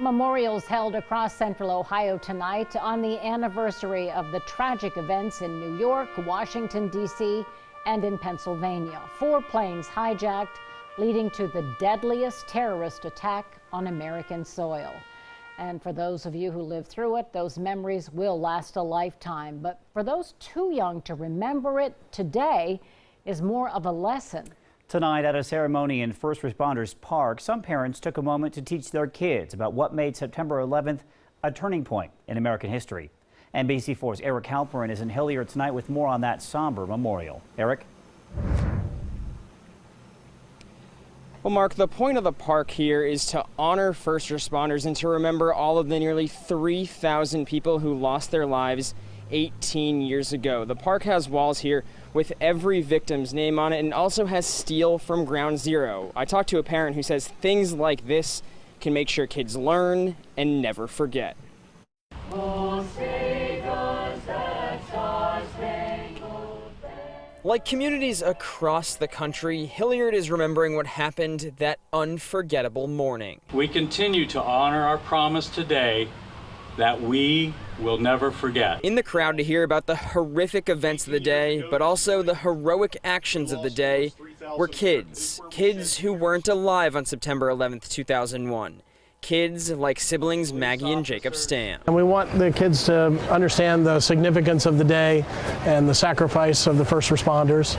Memorials held across central Ohio tonight on the anniversary of the tragic events in New York, Washington, D.C., and in Pennsylvania. 4 planes hijacked, leading to the deadliest terrorist attack on American soil. And for those of you who lived through it, those memories will last a lifetime. But for those too young to remember it, today is more of a lesson. Tonight at a ceremony in First Responders Park, some parents took a moment to teach their kids about what made September 11th a turning point in American history. NBC4's Eric HALPERIN is in Hilliard tonight with more on that somber memorial. Eric? Well, Mark, the point of the park here is to honor first responders and to remember all of the nearly 3,000 people who lost their lives 18 years ago. The park has walls here with every victim's name on it and also has steel from Ground Zero. I talked to a parent who says things like this can make sure kids learn and never forget. Like communities across the country, Hilliard is remembering what happened that unforgettable morning. We continue to honor our promise today that we will never forget. In the crowd to hear about the horrific events of the day, but also the heroic actions of the day, were kids who weren't alive on September 11th, 2001. Kids like siblings Maggie and Jacob Stam. And we want the kids to understand the significance of the day and the sacrifice of the first responders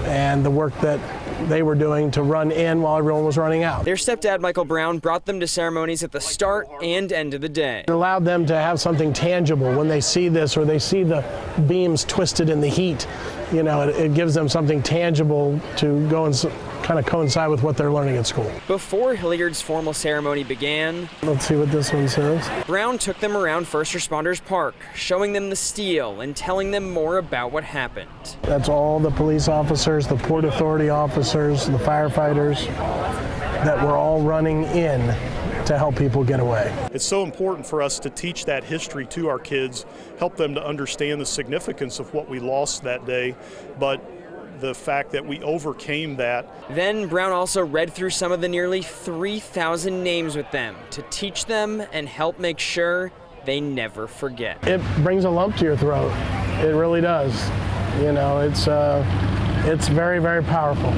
and the work that they were doing to run in while everyone was running out. Their stepdad, Michael Brown, brought them to ceremonies at the start and end of the day. It allowed them to have something tangible when they see this or they see the beams twisted in the heat. You know, it gives them something tangible to go and kind of coincide with what they're learning at school. Before Hilliard's formal ceremony began, let's see what this one says. Brown took them around First Responders Park, showing them the steel and telling them more about what happened. That's all the police officers, the Port Authority officers, the firefighters that were all running in to help people get away. It's so important for us to teach that history to our kids, help them to understand the significance of what we lost that day, but the fact that we overcame that. Then Brown also read through some of the nearly 3,000 names with them to teach them and help make sure they never forget. It brings a lump to your throat. It really does. You know, it's very, very powerful.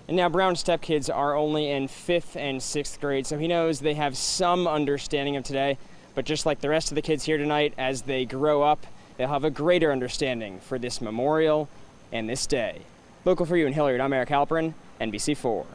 And now Brown's stepkids are only in 5th and 6th grade, so he knows they have some understanding of today. But just like the rest of the kids here tonight, as they grow up, they'll have a greater understanding for this memorial and this day. Local for you in Hilliard, I'm Eric HALPERIN, NBC4.